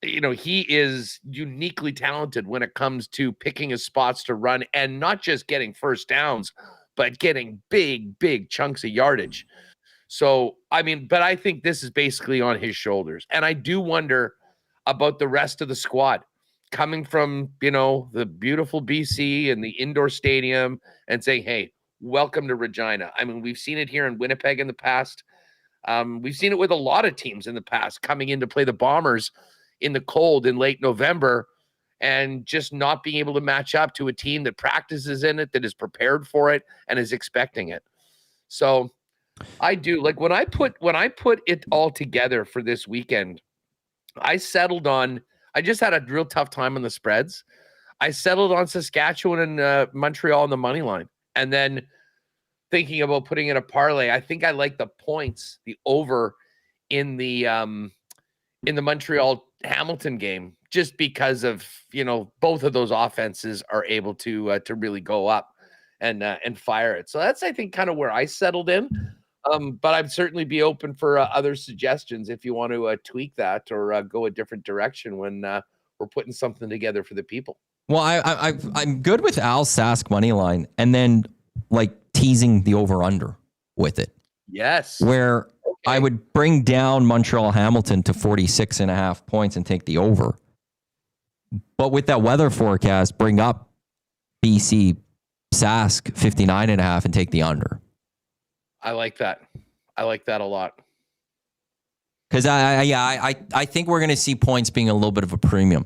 Speaker 4: He is uniquely talented when it comes to picking his spots to run and not just getting first downs, but getting big chunks of yardage. So, but I think this is basically on his shoulders. And I do wonder about the rest of the squad coming from, the beautiful BC and the indoor stadium and saying, hey, welcome to Regina. I mean, we've seen it here in Winnipeg in the past. We've seen it with a lot of teams in the past coming in to play the Bombers in the cold in late November and just not being able to match up to a team that practices in it, that is prepared for it and is expecting it. So I do when I put it all together for this weekend, I just had a real tough time on the spreads. I settled on Saskatchewan and Montreal on the money line. And then thinking about putting in a parlay, I think I like the points, the over in the Montreal Hamilton game, just because of, both of those offenses are able to really go up and fire it. So that's, I think, kind of where I settled in. But I'd certainly be open for other suggestions if you want to tweak that or go a different direction when we're putting something together for the people.
Speaker 2: Well, I'm good with Al Sask money line, and then teasing the over under with it.
Speaker 4: Yes.
Speaker 2: Where I would bring down Montreal Hamilton to 46.5 points and take the over. But with that weather forecast, bring up BC Sask 59.5 and take the under.
Speaker 4: I like that. I like that a lot.
Speaker 2: Because I think we're going to see points being a little bit of a premium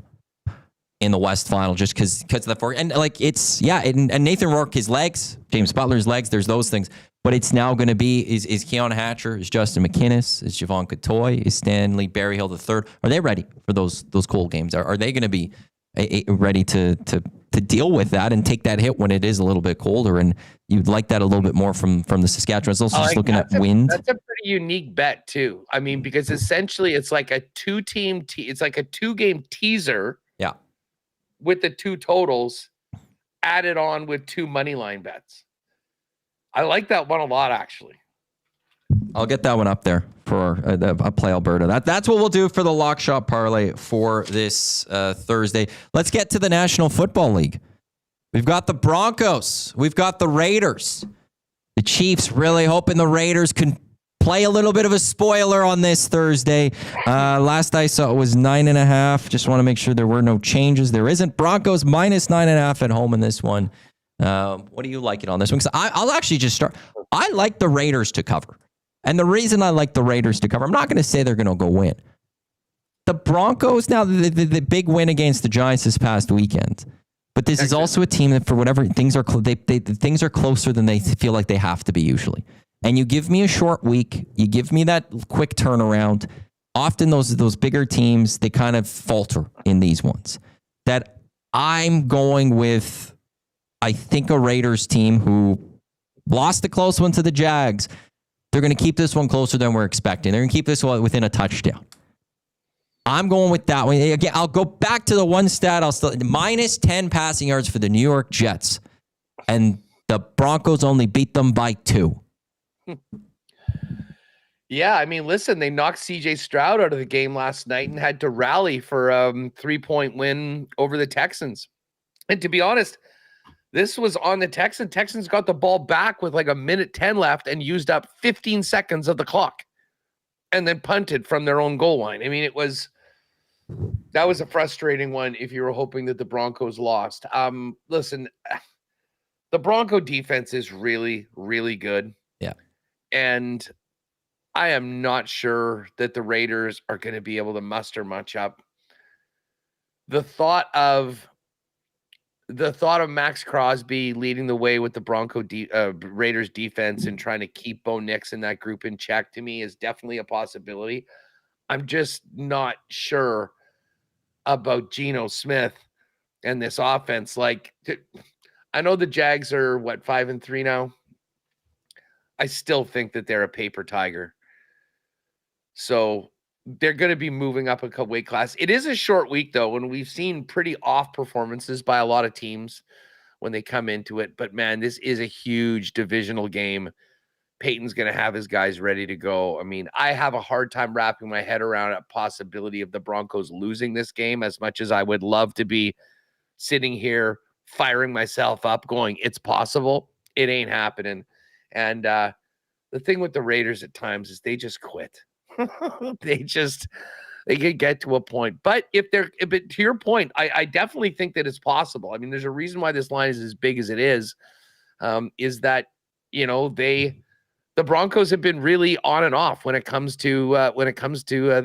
Speaker 2: in the West Final, just because of the and and Nathan Rourke, his legs, James Butler's legs, there's those things. But it's now going to be is Keon Hatcher, is Justin McInnes, is Javon Cotoy, is Stanley Berryhill III. Are they ready for those cold games? Are they going to be ready to deal with that and take that hit when it is a little bit colder. And you'd like that a little bit more from the Saskatchewan. It's also just looking at wind.
Speaker 4: That's a pretty unique bet too. I mean, because essentially it's like a it's like a 2-game teaser.
Speaker 2: Yeah.
Speaker 4: With the 2 totals added on with 2 money line bets. I like that one a lot, actually.
Speaker 2: I'll get that one up there for a Play Alberta. That's what we'll do for the Lock Shop Parlay for this Thursday. Let's get to the National Football League. We've got the Broncos. We've got the Raiders. The Chiefs really hoping the Raiders can play a little bit of a spoiler on this Thursday. Last I saw it was 9.5. Just want to make sure there were no changes. There isn't. Broncos minus 9.5 at home in this one. What do you like it on this one? Because I'll actually just start. I like the Raiders to cover. And the reason I like the Raiders to cover, I'm not going to say they're going to go win. The Broncos, now the big win against the Giants this past weekend. But this is also a team that for whatever things are, things are closer than they feel like they have to be usually. And you give me a short week, you give me that quick turnaround. Often those bigger teams, they kind of falter in these ones. That I'm going with, I think, a Raiders team who lost a close one to the Jags. They're going to keep this one closer than we're expecting. They're going to keep this one within a touchdown. I'm going with that one. Again, I'll go back to the one stat. I'll still minus 10 passing yards for the New York Jets. And the Broncos only beat them by 2.
Speaker 4: Yeah, I mean, listen, they knocked CJ Stroud out of the game last night and had to rally for a 3-point win over the Texans. And to be honest, this was on the Texans. Texans got the ball back with like 1:10 left and used up 15 seconds of the clock and then punted from their own goal line. I mean, that was a frustrating one if you were hoping that the Broncos lost. Listen, the Bronco defense is really, really good.
Speaker 2: Yeah.
Speaker 4: And I am not sure that the Raiders are going to be able to muster much up. The thought of Max Crosby leading the way with the Raiders defense and trying to keep Bo Nix and that group in check, to me, is definitely a possibility. I'm just not sure about Geno Smith and this offense. Like, I know the Jags are 5-3 now. I still think that they're a paper tiger. So they're going to be moving up a weight class. It is a short week, though, when we've seen pretty off performances by a lot of teams when they come into it. But, man, this is a huge divisional game. Peyton's going to have his guys ready to go. I mean, I have a hard time wrapping my head around a possibility of the Broncos losing this game, as much as I would love to be sitting here firing myself up going, it's possible. It ain't happening. And the thing with the Raiders at times is they just quit. They can get to a point. But but to your point, I definitely think that it's possible. I mean, there's a reason why this line is as big as it is that, you know, the Broncos have been really on and off when it comes to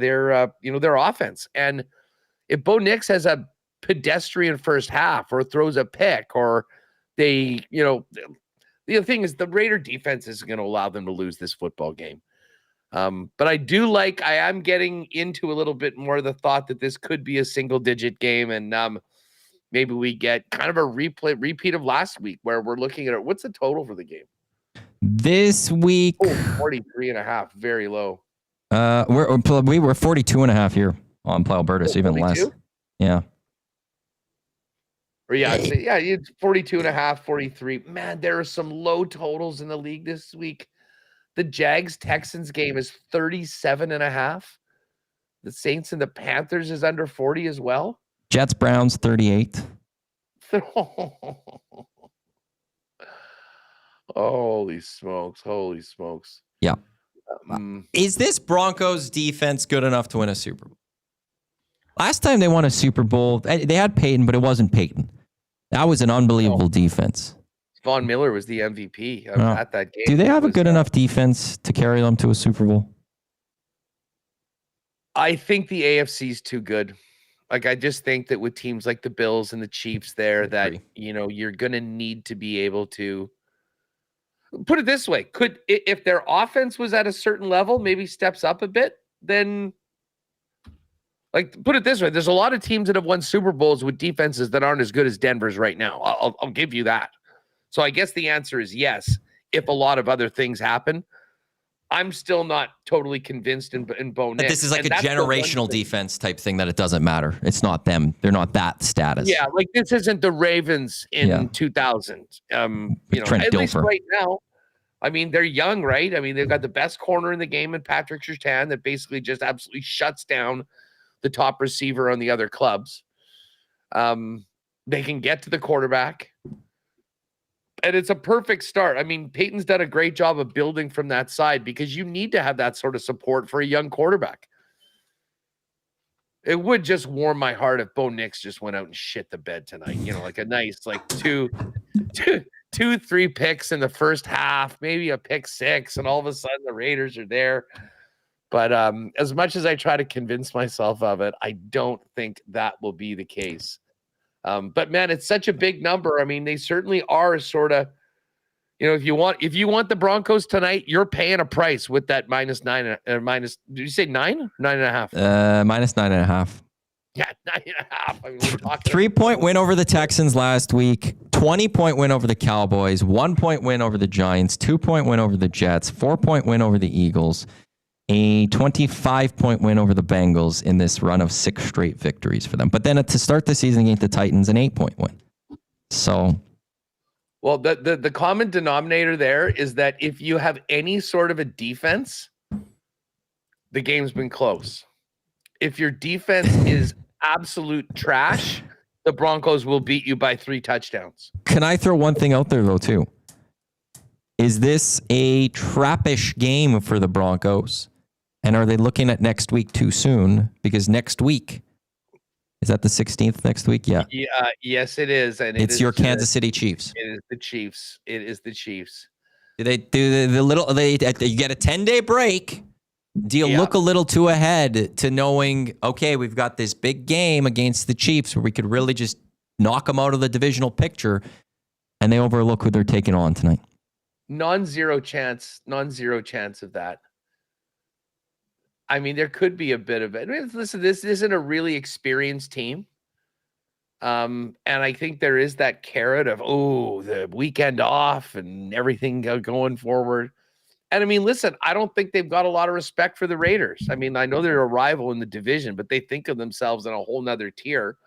Speaker 4: their offense. And if Bo Nix has a pedestrian first half or throws a pick, or they, you know, the thing is the Raider defense is going to allow them to lose this football game. But I am getting into a little bit more of the thought that this could be a single-digit game, and maybe we get kind of a repeat of last week where we're looking at it. What's the total for the game?
Speaker 2: This week,
Speaker 4: 43.5, very low.
Speaker 2: We were 42.5 here on Play Alberta, so even 42? Less. Yeah.
Speaker 4: Or it's 42.5, 43. Man, there are some low totals in the league this week. The Jags-Texans game is 37.5. The Saints and the Panthers is under 40 as well.
Speaker 2: Jets-Browns, 38.
Speaker 4: Holy smokes.
Speaker 2: Yeah. Is this Broncos defense good enough to win a Super Bowl? Last time they won a Super Bowl, they had Peyton, but it wasn't Peyton. That was an unbelievable defense.
Speaker 4: Von Miller was the MVP at that game.
Speaker 2: Do they have a good enough defense to carry them to a Super Bowl?
Speaker 4: I think the AFC is too good. Like, I just think that with teams like the Bills and the Chiefs there, that, you know, you're going to need to be able to put it this way. If their offense was at a certain level, maybe steps up a bit, then Like, put it this way, there's a lot of teams that have won Super Bowls with defenses that aren't as good as Denver's right now. I'll give you that. So I guess the answer is yes, if a lot of other things happen. I'm still not totally convinced in Bo Nix.
Speaker 2: But this is like a generational defense type thing that it doesn't matter. It's not them. They're not that status.
Speaker 4: Yeah, like this isn't the Ravens in 2000. At least right now. I mean, they're young, right? I mean, they've got the best corner in the game in Patrick Surtain that basically just absolutely shuts down the top receiver on the other clubs. They can get to the quarterback. And it's a perfect start. I mean, Peyton's done a great job of building from that side because you need to have that sort of support for a young quarterback. It would just warm my heart if Bo Nix just went out and shit the bed tonight. Like a nice, like two, 3 picks in the first half, maybe a pick 6, and all of a sudden the Raiders are there. But as much as I try to convince myself of it, I don't think that will be the case. But man, it's such a big number. I mean, they certainly are sort of, if you want the Broncos tonight, you're paying a price with that -9 did you say 9? 9.5?
Speaker 2: -9.5.
Speaker 4: Yeah, 9.5. I mean, we're talking
Speaker 2: 3-point win over the Texans last week, 20-point win over the Cowboys, 1-point win over the Giants, 2-point win over the Jets, 4-point win over the Eagles, a 25-point win over the Bengals in this run of 6 straight victories for them. But then to start the season against the Titans, an 8-point win. So,
Speaker 4: well, the common denominator there is that if you have any sort of a defense, the game's been close. If your defense is absolute trash, the Broncos will beat you by 3 touchdowns.
Speaker 2: Can I throw one thing out there, though, too? Is this a trappish game for the Broncos? And are they looking at next week too soon? Because next week, is that the 16th next week? Yeah.
Speaker 4: Yes, it is. And
Speaker 2: it's your Kansas City Chiefs.
Speaker 4: It is the Chiefs. It is the Chiefs.
Speaker 2: Do they do the little? You get a 10-day break. Do you look a little too ahead to knowing? Okay, we've got this big game against the Chiefs where we could really just knock them out of the divisional picture, and they overlook who they're taking on tonight.
Speaker 4: Non-zero chance of that. I mean, there could be a bit of it. I mean, listen, this isn't a really experienced team. And I think there is that carrot of, the weekend off and everything going forward. And I mean, listen, I don't think they've got a lot of respect for the Raiders. I mean, I know they're a rival in the division, but they think of themselves in a whole nother tier.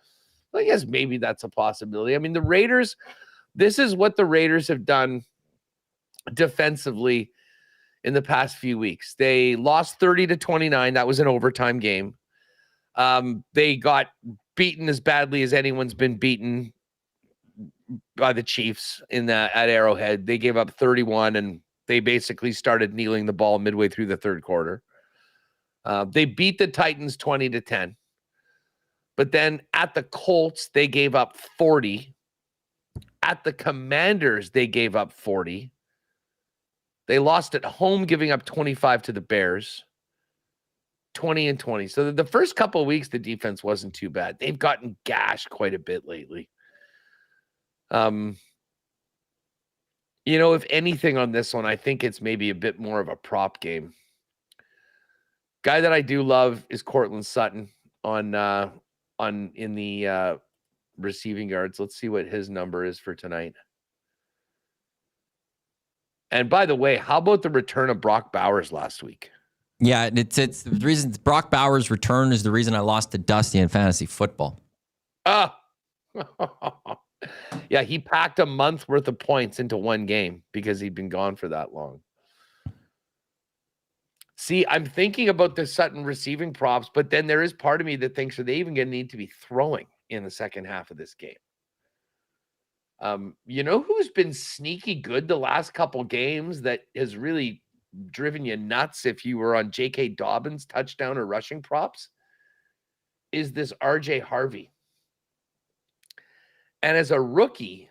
Speaker 4: I guess maybe that's a possibility. I mean, the Raiders, this is what the Raiders have done defensively in the past few weeks. They lost 30-29. That was an overtime game. They got beaten as badly as anyone's been beaten by the Chiefs at Arrowhead. They gave up 31, and they basically started kneeling the ball midway through the third quarter. They beat the Titans 20-10. But then at the Colts, they gave up 40. At the Commanders, they gave up 40. They lost at home, giving up 25 to the Bears, 20-20. So the first couple of weeks, the defense wasn't too bad. They've gotten gashed quite a bit lately. If anything on this one, I think it's maybe a bit more of a prop game. Guy that I do love is Courtland Sutton in the receiving yards. Let's see what his number is for tonight. And by the way, how about the return of Brock Bowers last week?
Speaker 2: Yeah, it's the reason Brock Bowers' return is the reason I lost to Dusty in fantasy football.
Speaker 4: Yeah, he packed a month worth of points into one game because he'd been gone for that long. See, I'm thinking about the Sutton receiving props, but then there is part of me that thinks, are they even going to need to be throwing in the second half of this game? Who's been sneaky good the last couple games that has really driven you nuts if you were on J.K. Dobbins touchdown or rushing props? Is this R.J. Harvey. And as a rookie,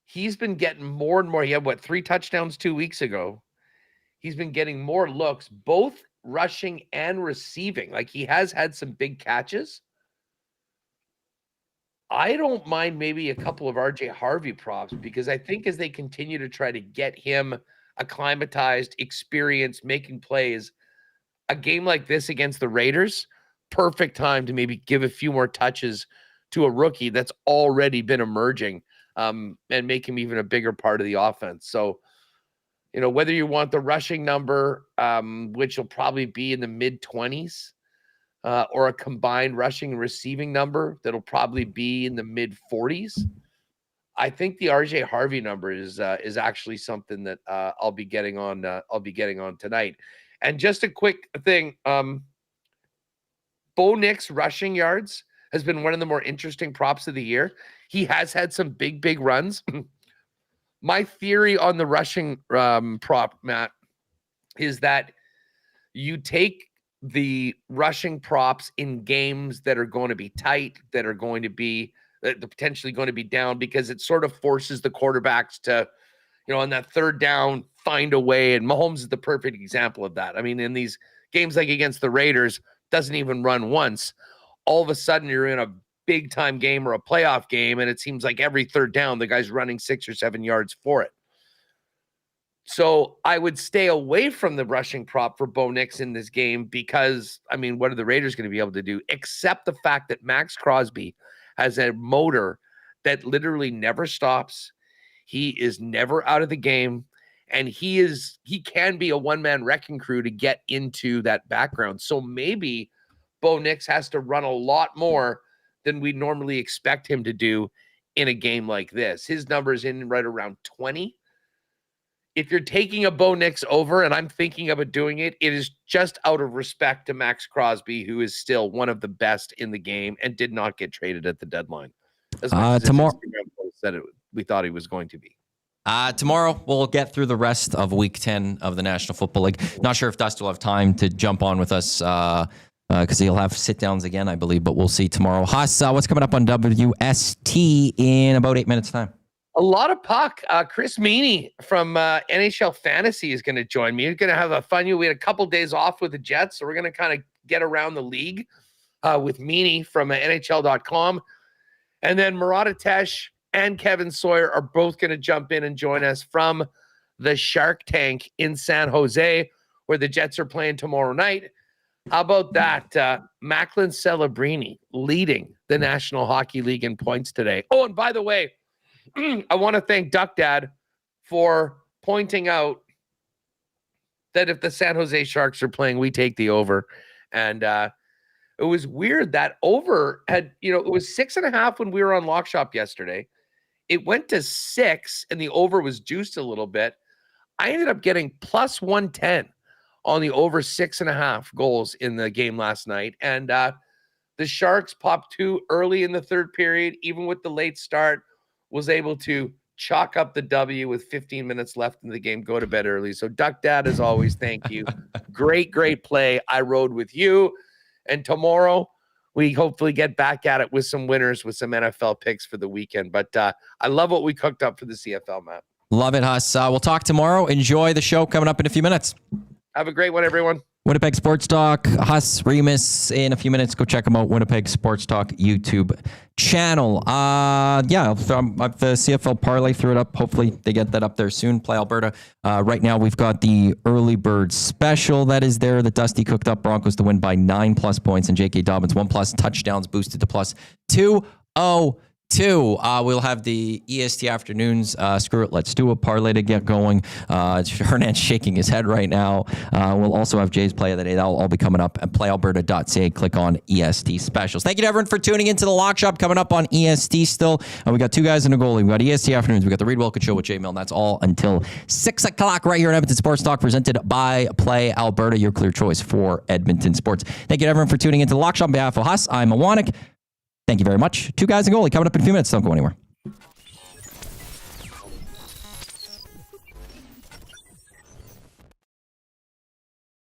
Speaker 4: he's been getting more and more. He had 3 touchdowns 2 weeks ago. He's been getting more looks, both rushing and receiving. Like, he has had some big catches. I don't mind maybe a couple of RJ Harvey props because I think as they continue to try to get him acclimatized, experienced, making plays, a game like this against the Raiders perfect time to maybe give a few more touches to a rookie that's already been emerging, and make him even a bigger part of the offense. So, whether you want the rushing number, which will probably be in the mid-20s, or a combined rushing and receiving number that'll probably be in the mid-40s, I think the RJ Harvey number is actually something that I'll be getting on. I'll be getting on tonight. And just a quick thing, Bo Nix rushing yards has been one of the more interesting props of the year. He has had some big runs. My theory on the rushing prop, Matt, is that you take the rushing props in games that are going to be tight, that are going to be potentially going to be down, because it sort of forces the quarterbacks to, on that third down, find a way. And Mahomes is the perfect example of that. I mean, in these games like against the Raiders, doesn't even run once. All of a sudden, you're in a big time game or a playoff game, and it seems like every third down, the guy's running 6 or 7 yards for it. So I would stay away from the rushing prop for Bo Nix in this game, because, I mean, what are the Raiders going to be able to do, except the fact that Max Crosby has a motor that literally never stops. He is never out of the game, and he can be a one-man wrecking crew to get into that background. So maybe Bo Nix has to run a lot more than we normally expect him to do in a game like this. His number is in right around 20. If you're taking a Bo Nix over, and I'm thinking about doing it, it is just out of respect to Max Crosby, who is still one of the best in the game and did not get traded at the deadline. As much as
Speaker 2: tomorrow
Speaker 4: said we thought he was going to be.
Speaker 2: Tomorrow, we'll get through the rest of Week 10 of the National Football League. Not sure if Dustin will have time to jump on with us, because he'll have sit-downs again, I believe, but we'll see tomorrow. Haas, what's coming up on WST in about 8 minutes' time?
Speaker 4: A lot of puck. Chris Meany from NHL Fantasy is going to join me. He's going to have a fun year. We had a couple days off with the Jets, so we're going to kind of get around the league with Meany from NHL.com. And then Muratatesh and Kevin Sawyer are both going to jump in and join us from the Shark Tank in San Jose, where the Jets are playing tomorrow night. How about that? Macklin Celebrini leading the National Hockey League in points today. Oh, and by the way, I want to thank Duck Dad for pointing out that if the San Jose Sharks are playing, we take the over. And it was weird that over had, it was 6.5 when we were on Lock Shop yesterday. It went to 6 and the over was juiced a little bit. I ended up getting plus 110 on the over 6.5 goals in the game last night. And the Sharks popped 2 early in the third period, even with the late start, was able to chalk up the W with 15 minutes left in the game, go to bed early. So Duck Dad, as always, thank you. Great play. I rode with you. And tomorrow we hopefully get back at it with some winners, with some NFL picks for the weekend. But I love what we cooked up for the CFL, Matt.
Speaker 2: Love it, Huss. We'll talk tomorrow. Enjoy the show coming up in a few minutes.
Speaker 4: Have a great one, everyone.
Speaker 2: Winnipeg Sports Talk, Huss, Remus, in a few minutes. Go check them out, Winnipeg Sports Talk YouTube channel. I've the CFL parlay, threw it up. Hopefully they get that up there soon. Play Alberta. Right now we've got the early bird special that is there that Dusty cooked up. Broncos to win by 9+ points, and J.K. Dobbins 1+ touchdowns boosted to plus 202. We'll have the EST afternoons. Screw it. Let's do a parlay to get going. Hernan's shaking his head right now. We'll also have Jay's play of the day. That'll all be coming up at playalberta.ca. Click on EST specials. Thank you to everyone for tuning into the Lock Shop coming up on EST still. We got 2 guys in a goalie. We got EST afternoons. We got the Reed Wilkins Show with Jay Milne. That's all until 6 o'clock right here in Edmonton Sports Talk, presented by Play Alberta, your clear choice for Edmonton sports. Thank you to everyone for tuning into the Lock Shop. On behalf of Huss, I'm Awanik. Thank you very much. 2 guys in goalie coming up in a few minutes. Don't go anywhere.